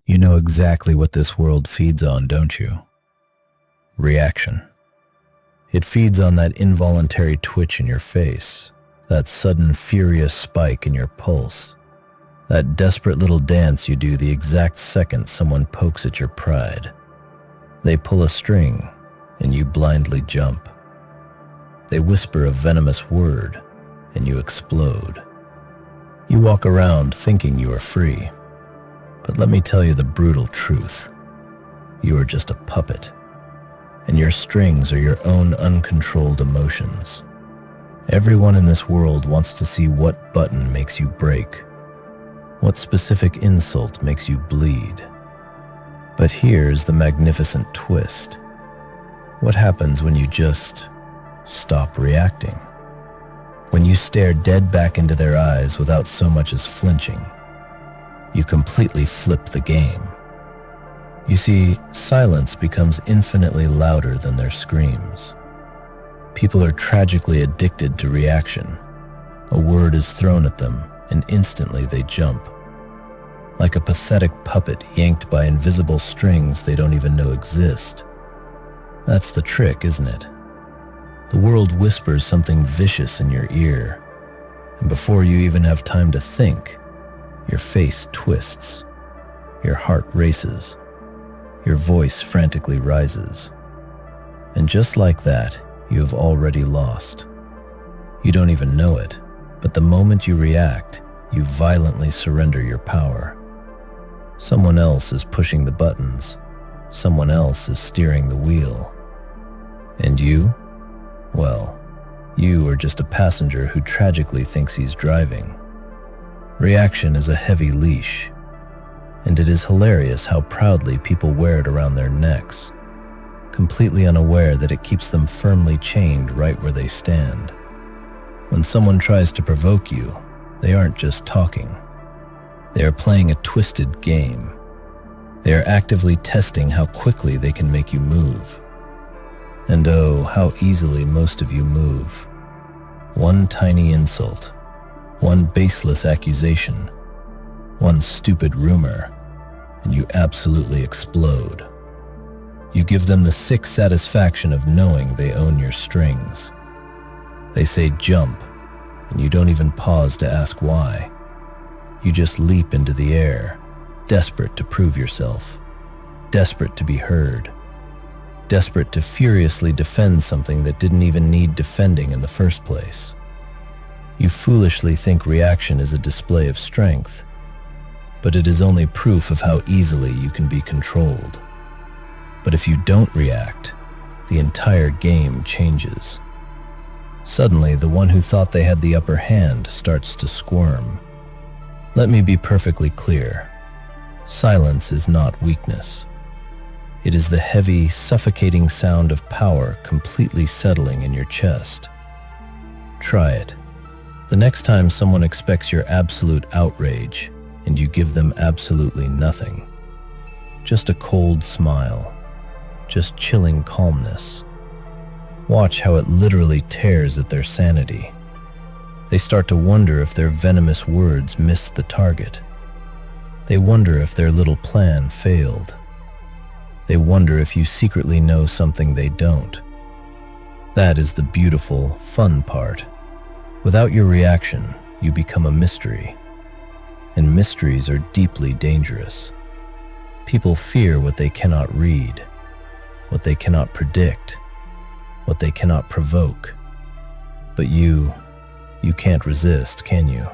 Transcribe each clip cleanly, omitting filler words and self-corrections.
You know exactly what this world feeds on, don't you? Reaction. It feeds on that involuntary twitch in your face, that sudden furious spike in your pulse, that desperate little dance you do the exact second someone pokes at your pride. They pull a string, and you blindly jump. They whisper a venomous word, and you explode. You walk around thinking you are free. But let me tell you the brutal truth. You are just a puppet, and your strings are your own uncontrolled emotions. Everyone in this world wants to see what button makes you break, what specific insult makes you bleed. But here's the magnificent twist. What happens when you just stop reacting? When you stare dead back into their eyes without so much as flinching, you completely flip the game. You see, silence becomes infinitely louder than their screams. People are tragically addicted to reaction. A word is thrown at them, and instantly they jump. Like a pathetic puppet yanked by invisible strings they don't even know exist. That's the trick, isn't it? The world whispers something vicious in your ear, and before you even have time to think, your face twists, your heart races, your voice frantically rises. And just like that, you have already lost. You don't even know it, but the moment you react, you violently surrender your power. Someone else is pushing the buttons. Someone else is steering the wheel. And you? Well, you are just a passenger who tragically thinks he's driving. Reaction is a heavy leash, and it is hilarious how proudly people wear it around their necks, completely unaware that it keeps them firmly chained right where they stand. When someone tries to provoke you, they aren't just talking. They are playing a twisted game. They are actively testing how quickly they can make you move. And oh, how easily most of you move. One tiny insult, one baseless accusation, one stupid rumor, and you absolutely explode. You give them the sick satisfaction of knowing they own your strings. They say jump, and you don't even pause to ask why. You just leap into the air, desperate to prove yourself, desperate to be heard, desperate to furiously defend something that didn't even need defending in the first place. You foolishly think reaction is a display of strength, but it is only proof of how easily you can be controlled. But if you don't react, the entire game changes. Suddenly, the one who thought they had the upper hand starts to squirm. Let me be perfectly clear. Silence is not weakness. It is the heavy, suffocating sound of power completely settling in your chest. Try it. The next time someone expects your absolute outrage, and you give them absolutely nothing. Just a cold smile. Just chilling calmness. Watch how it literally tears at their sanity. They start to wonder if their venomous words missed the target. They wonder if their little plan failed. They wonder if you secretly know something they don't. That is the beautiful, fun part. Without your reaction, you become a mystery. And mysteries are deeply dangerous. People fear what they cannot read, what they cannot predict, what they cannot provoke. But you can't resist, can you?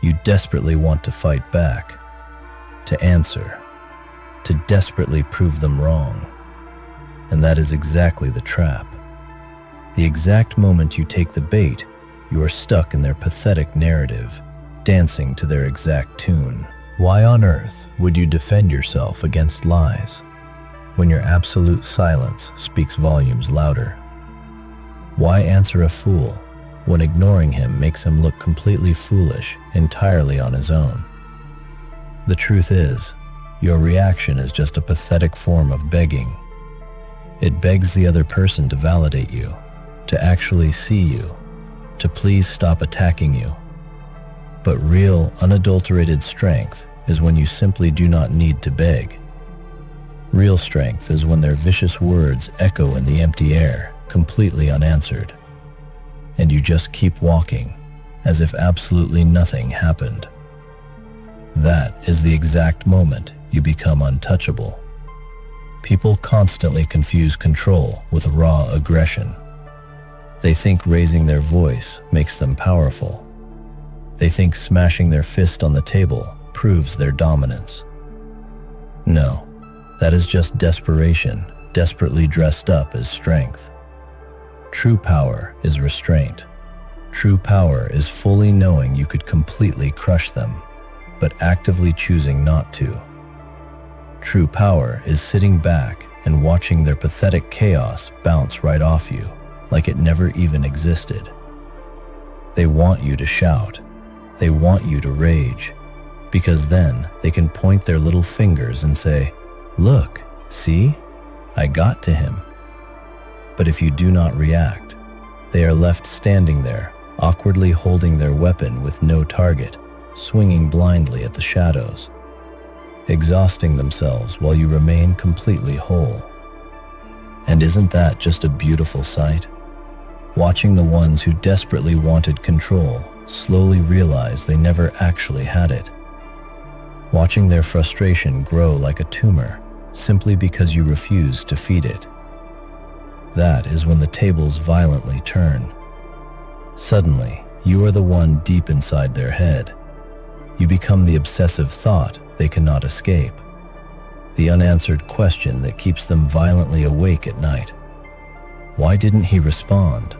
You desperately want to fight back, to answer, to desperately prove them wrong. And that is exactly the trap. The exact moment you take the bait, you are stuck in their pathetic narrative, dancing to their exact tune. Why on earth would you defend yourself against lies when your absolute silence speaks volumes louder? Why answer a fool when ignoring him makes him look completely foolish entirely on his own? The truth is, your reaction is just a pathetic form of begging. It begs the other person to validate you, to actually see you, to please stop attacking you. But real, unadulterated strength is when you simply do not need to beg. Real strength is when their vicious words echo in the empty air, completely unanswered. And you just keep walking, as if absolutely nothing happened. That is the exact moment you become untouchable. People constantly confuse control with raw aggression. They think raising their voice makes them powerful. They think smashing their fist on the table proves their dominance. No, that is just desperation, desperately dressed up as strength. True power is restraint. True power is fully knowing you could completely crush them, but actively choosing not to. True power is sitting back and watching their pathetic chaos bounce right off you, like it never even existed. They want you to shout. They want you to rage, because then they can point their little fingers and say, "Look, see? I got to him." But if you do not react, they are left standing there, awkwardly holding their weapon with no target, swinging blindly at the shadows, exhausting themselves while you remain completely whole. And isn't that just a beautiful sight? Watching the ones who desperately wanted control slowly realize they never actually had it. Watching their frustration grow like a tumor simply because you refuse to feed it. That is when the tables violently turn. Suddenly, you are the one deep inside their head. You become the obsessive thought they cannot escape, the unanswered question that keeps them violently awake at night. Why didn't he respond?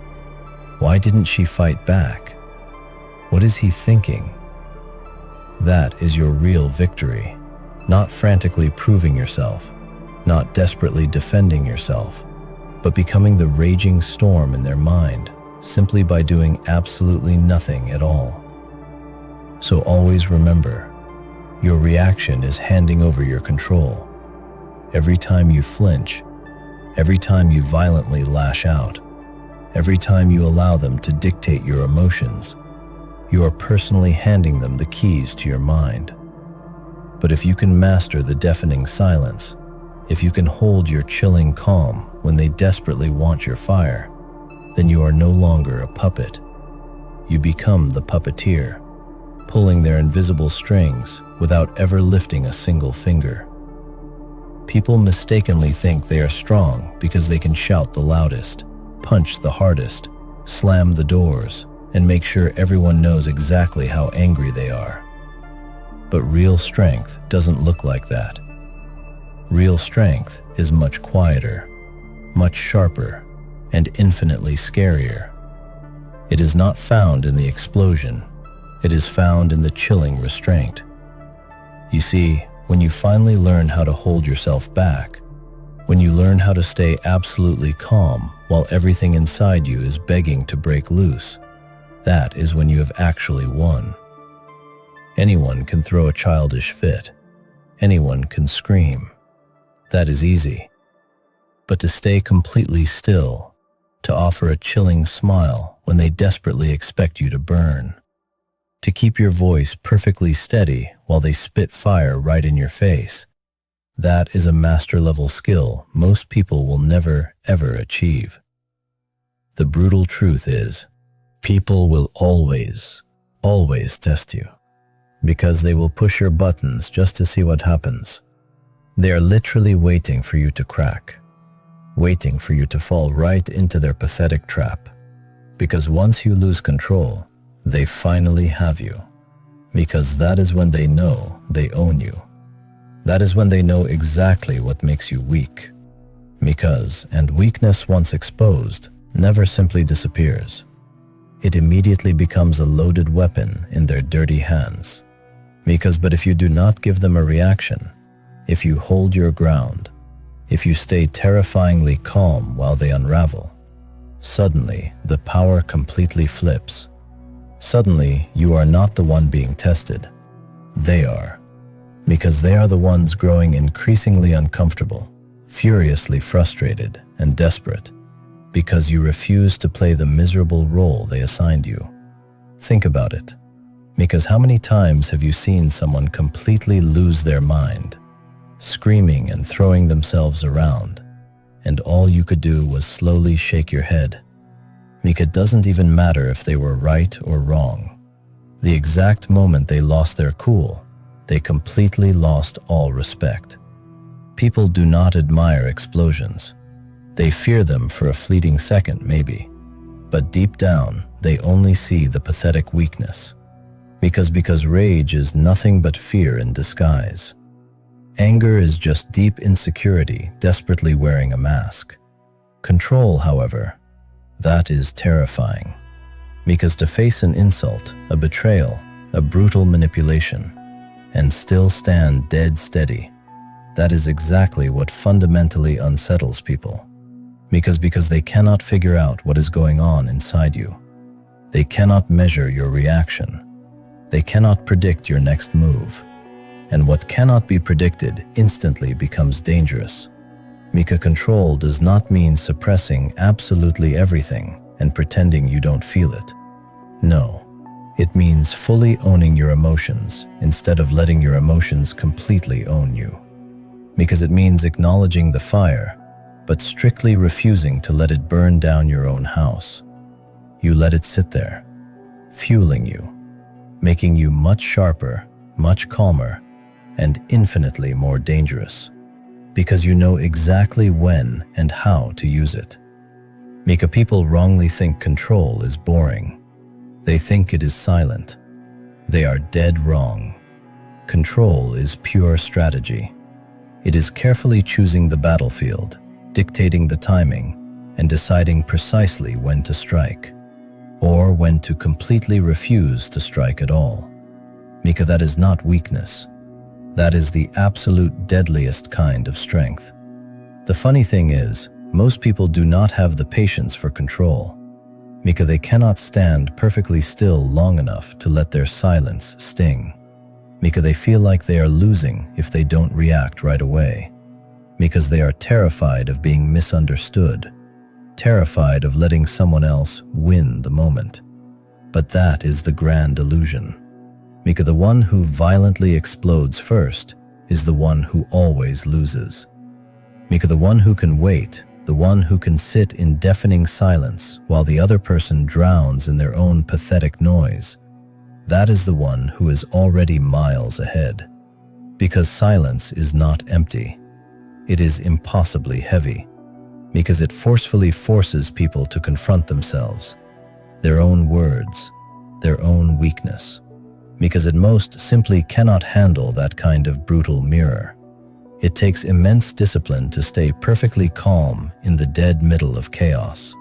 Why didn't she fight back? What is he thinking? That is your real victory, not frantically proving yourself, not desperately defending yourself, but becoming the raging storm in their mind simply by doing absolutely nothing at all. So always remember, your reaction is handing over your control. Every time you flinch, every time you violently lash out, every time you allow them to dictate your emotions, you are personally handing them the keys to your mind. But if you can master the deafening silence, if you can hold your chilling calm when they desperately want your fire, then you are no longer a puppet. You become the puppeteer, pulling their invisible strings without ever lifting a single finger. People mistakenly think they are strong because they can shout the loudest, punch the hardest, slam the doors, and make sure everyone knows exactly how angry they are. But real strength doesn't look like that. Real strength is much quieter, much sharper, and infinitely scarier. It is not found in the explosion. It is found in the chilling restraint. You see, when you finally learn how to hold yourself back, when you learn how to stay absolutely calm while everything inside you is begging to break loose, that is when you have actually won. Anyone can throw a childish fit. Anyone can scream. That is easy. But to stay completely still, to offer a chilling smile when they desperately expect you to burn, to keep your voice perfectly steady while they spit fire right in your face, that is a master-level skill most people will never, ever achieve. The brutal truth is, people will always, always test you, because they will push your buttons just to see what happens. They are literally waiting for you to crack, waiting for you to fall right into their pathetic trap, because once you lose control, they finally have you, because that is when they know they own you. That is when they know exactly what makes you weak, and weakness once exposed never simply disappears. It immediately becomes a loaded weapon in their dirty hands. But if you do not give them a reaction, if you hold your ground, if you stay terrifyingly calm while they unravel, suddenly the power completely flips. Suddenly you are not the one being tested. They are. Because they are the ones growing increasingly uncomfortable, furiously frustrated and desperate, because you refuse to play the miserable role they assigned you. Think about it. Because how many times have you seen someone completely lose their mind, screaming and throwing themselves around, and all you could do was slowly shake your head? It doesn't even matter if they were right or wrong. The exact moment they lost their cool, they completely lost all respect. People do not admire explosions. They fear them for a fleeting second, maybe. But deep down, they only see the pathetic weakness. Because rage is nothing but fear in disguise. Anger is just deep insecurity desperately wearing a mask. Control, however, that is terrifying. Because to face an insult, a betrayal, a brutal manipulation, and still stand dead steady, that is exactly what fundamentally unsettles people. Because they cannot figure out what is going on inside you. They cannot measure your reaction. They cannot predict your next move. And what cannot be predicted instantly becomes dangerous. Control does not mean suppressing absolutely everything and pretending you don't feel it. No, it means fully owning your emotions instead of letting your emotions completely own you. It means acknowledging the fire, but strictly refusing to let it burn down your own house. You let it sit there, fueling you, making you much sharper, much calmer, and infinitely more dangerous, because you know exactly when and how to use it. People wrongly think control is boring. They think it is silent. They are dead wrong. Control is pure strategy. It is carefully choosing the battlefield, dictating the timing, and deciding precisely when to strike, or when to completely refuse to strike at all. That is not weakness. That is the absolute deadliest kind of strength. The funny thing is, most people do not have the patience for control. They cannot stand perfectly still long enough to let their silence sting. They feel like they are losing if they don't react right away. They are terrified of being misunderstood, terrified of letting someone else win the moment. But that is the grand illusion. The one who violently explodes first is the one who always loses. The one who can wait, the one who can sit in deafening silence while the other person drowns in their own pathetic noise, that is the one who is already miles ahead. Silence is not empty. It is impossibly heavy. It forcefully forces people to confront themselves, their own words, their own weakness. It most simply cannot handle that kind of brutal mirror. It takes immense discipline to stay perfectly calm in the dead middle of chaos.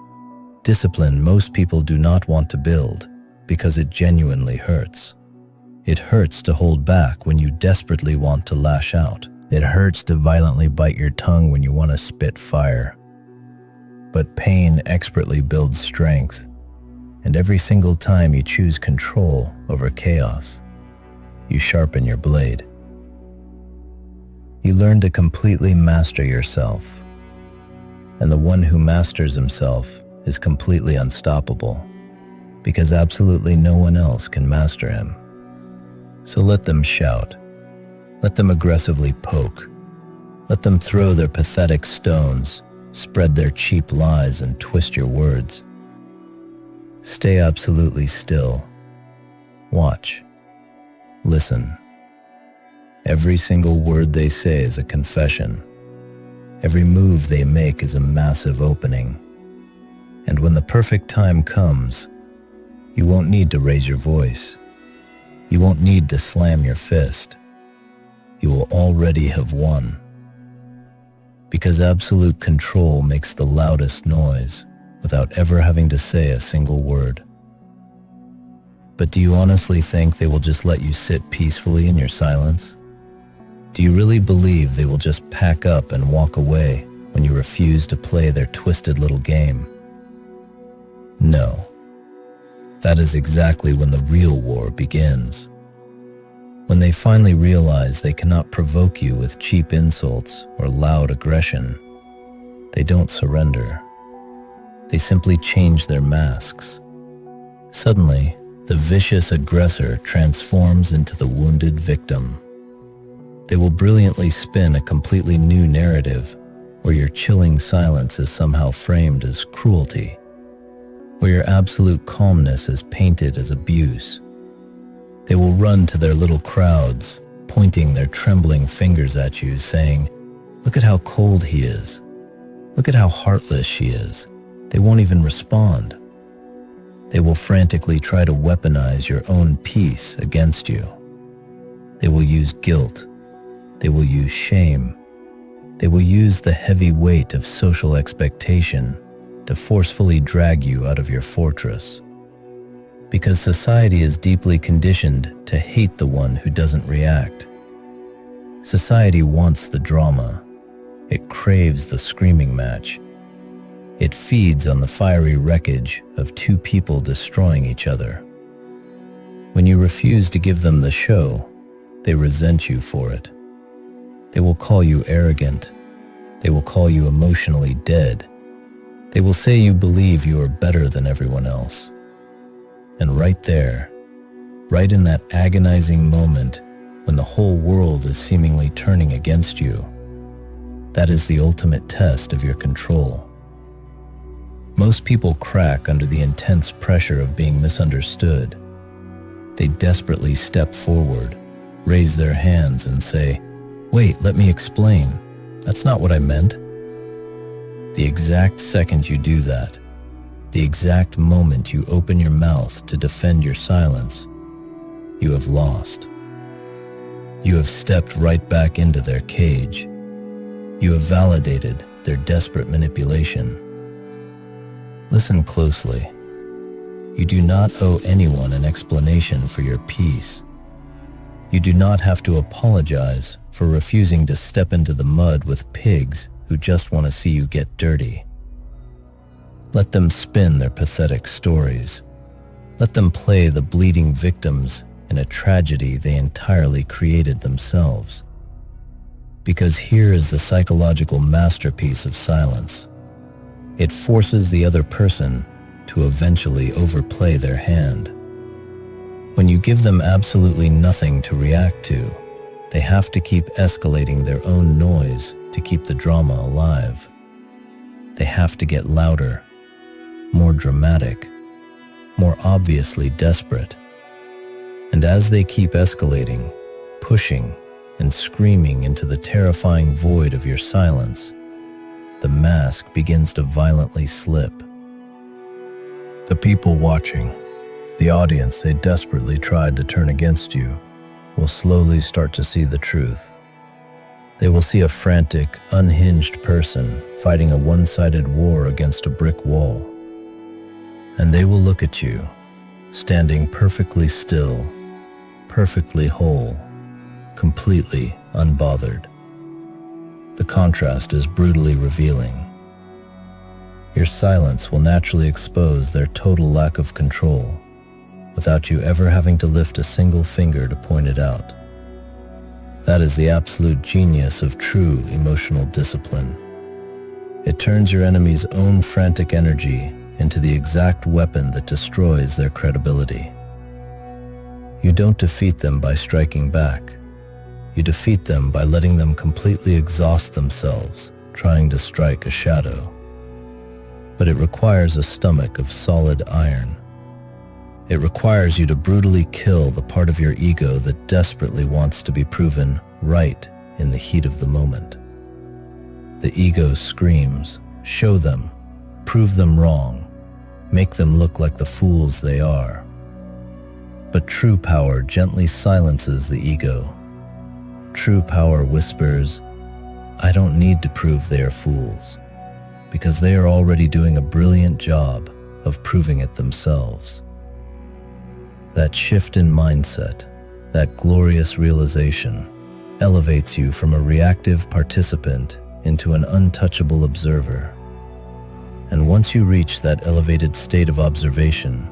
Discipline most people do not want to build because it genuinely hurts. It hurts to hold back when you desperately want to lash out. It hurts to violently bite your tongue when you want to spit fire. But pain expertly builds strength. And every single time you choose control over chaos, you sharpen your blade. You learn to completely master yourself. And the one who masters himself is completely unstoppable, because absolutely no one else can master him. So let them shout. Let them aggressively poke. Let them throw their pathetic stones, spread their cheap lies, and twist your words. Stay absolutely still. Watch. Listen. Every single word they say is a confession. Every move they make is a massive opening. And when the perfect time comes, you won't need to raise your voice. You won't need to slam your fist. You will already have won. Because absolute control makes the loudest noise without ever having to say a single word. But do you honestly think they will just let you sit peacefully in your silence? Do you really believe they will just pack up and walk away when you refuse to play their twisted little game? No. That is exactly when the real war begins. When they finally realize they cannot provoke you with cheap insults or loud aggression, they don't surrender. They simply change their masks. Suddenly, The vicious aggressor transforms into the wounded victim. They will brilliantly spin a completely new narrative where your chilling silence is somehow framed as cruelty, where your absolute calmness is painted as abuse. They will run to their little crowds, pointing their trembling fingers at you, saying, "Look at how cold he is. Look at how heartless she is." They won't even respond. They will frantically try to weaponize your own peace against you. They will use guilt. They will use shame. They will use the heavy weight of social expectation to forcefully drag you out of your fortress. Because society is deeply conditioned to hate the one who doesn't react. Society wants the drama. It craves the screaming match. It feeds on the fiery wreckage of two people destroying each other. When you refuse to give them the show, they resent you for it. They will call you arrogant. They will call you emotionally dead. They will say you believe you are better than everyone else. And right there, right in that agonizing moment when the whole world is seemingly turning against you, that is the ultimate test of your control. Most people crack under the intense pressure of being misunderstood. They desperately step forward, raise their hands and say, "Wait, let me explain. That's not what I meant." The exact second you do that, the exact moment you open your mouth to defend your silence, you have lost. You have stepped right back into their cage. You have validated their desperate manipulation. Listen closely. You do not owe anyone an explanation for your peace. You do not have to apologize for refusing to step into the mud with pigs who just want to see you get dirty. Let them spin their pathetic stories. Let them play the bleeding victims in a tragedy they entirely created themselves. Because here is the psychological masterpiece of silence. It forces the other person to eventually overplay their hand. When you give them absolutely nothing to react to, they have to keep escalating their own noise to keep the drama alive. They have to get louder, more dramatic, more obviously desperate. And as they keep escalating, pushing, and screaming into the terrifying void of your silence, the mask begins to violently slip. The people watching, the audience they desperately tried to turn against you, will slowly start to see the truth. They will see a frantic, unhinged person fighting a one-sided war against a brick wall. And they will look at you, standing perfectly still, perfectly whole, completely unbothered. The contrast is brutally revealing. Your silence will naturally expose their total lack of control, without you ever having to lift a single finger to point it out. That is the absolute genius of true emotional discipline. It turns your enemy's own frantic energy into the exact weapon that destroys their credibility. You don't defeat them by striking back. You defeat them by letting them completely exhaust themselves, trying to strike a shadow. But it requires a stomach of solid iron. It requires you to brutally kill the part of your ego that desperately wants to be proven right in the heat of the moment. The ego screams, show them, prove them wrong, make them look like the fools they are. But true power gently silences the ego. True power whispers, I don't need to prove they are fools, because they are already doing a brilliant job of proving it themselves. That shift in mindset, that glorious realization, elevates you from a reactive participant into an untouchable observer. And once you reach that elevated state of observation,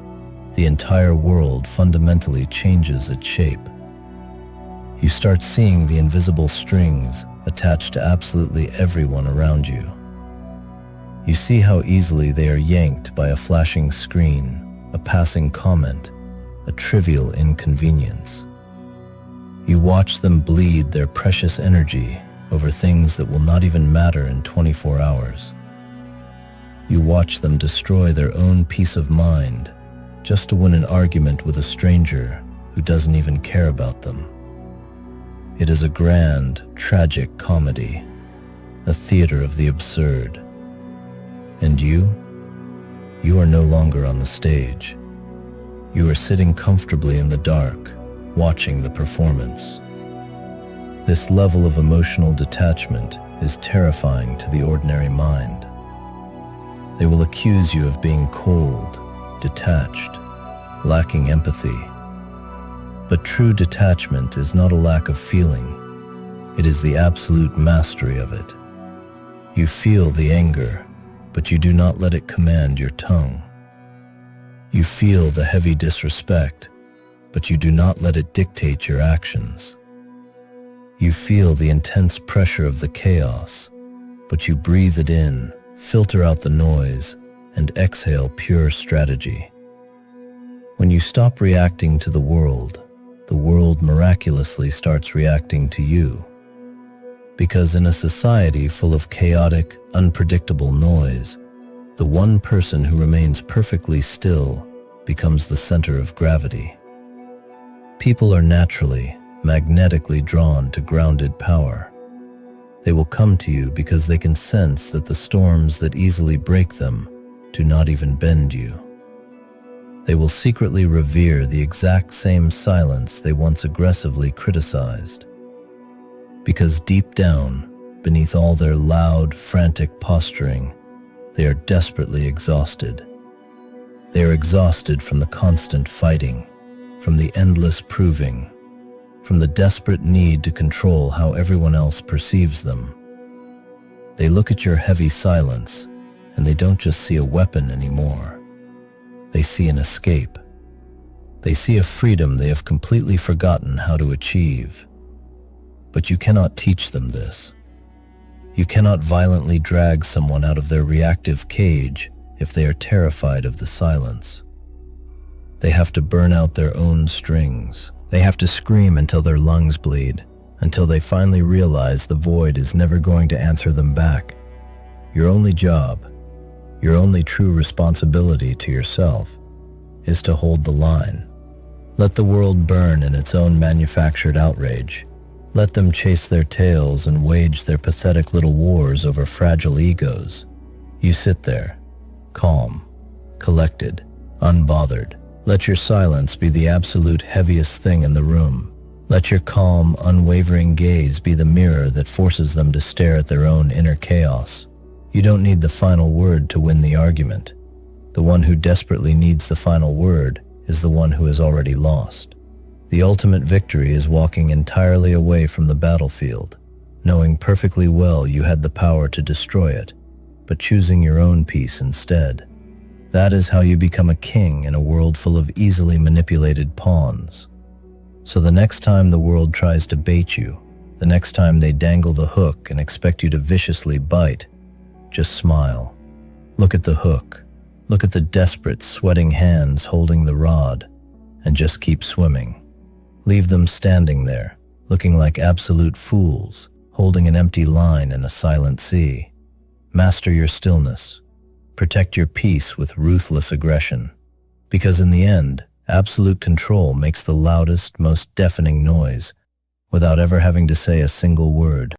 the entire world fundamentally changes its shape. You start seeing the invisible strings attached to absolutely everyone around you. You see how easily they are yanked by a flashing screen, a passing comment, a trivial inconvenience. You watch them bleed their precious energy over things that will not even matter in 24 hours. You watch them destroy their own peace of mind just to win an argument with a stranger who doesn't even care about them. It is a grand, tragic comedy, a theater of the absurd. And you are no longer on the stage. You are sitting comfortably in the dark, watching the performance. This level of emotional detachment is terrifying to the ordinary mind. They will accuse you of being cold, detached, lacking empathy. But true detachment is not a lack of feeling. It is the absolute mastery of it. You feel the anger, but you do not let it command your tongue. You feel the heavy disrespect, but you do not let it dictate your actions. You feel the intense pressure of the chaos, but you breathe it in, filter out the noise, and exhale pure strategy. When you stop reacting to the world miraculously starts reacting to you. Because in a society full of chaotic, unpredictable noise, the one person who remains perfectly still becomes the center of gravity. People are naturally, magnetically drawn to grounded power. They will come to you because they can sense that the storms that easily break them do not even bend you. They will secretly revere the exact same silence they once aggressively criticized. Because deep down, beneath all their loud, frantic posturing, they are desperately exhausted. They are exhausted from the constant fighting, from the endless proving, from the desperate need to control how everyone else perceives them. They look at your heavy silence, and they don't just see a weapon anymore. They see an escape. They see a freedom they have completely forgotten how to achieve. But you cannot teach them this. You cannot violently drag someone out of their reactive cage if they are terrified of the silence. They have to burn out their own strings. They have to scream until their lungs bleed, until they finally realize the void is never going to answer them back. Your only job, your only true responsibility to yourself, is to hold the line. Let the world burn in its own manufactured outrage. Let them chase their tails and wage their pathetic little wars over fragile egos. You sit there, calm, collected, unbothered. Let your silence be the absolute heaviest thing in the room. Let your calm, unwavering gaze be the mirror that forces them to stare at their own inner chaos. You don't need the final word to win the argument. The one who desperately needs the final word is the one who has already lost. The ultimate victory is walking entirely away from the battlefield, knowing perfectly well you had the power to destroy it, but choosing your own peace instead. That is how you become a king in a world full of easily manipulated pawns. So the next time the world tries to bait you, the next time they dangle the hook and expect you to viciously bite, just smile. Look at the hook. Look at the desperate, sweating hands holding the rod, and just keep swimming. Leave them standing there, looking like absolute fools, holding an empty line in a silent sea. Master your stillness. Protect your peace with ruthless aggression. Because in the end, absolute control makes the loudest, most deafening noise without ever having to say a single word.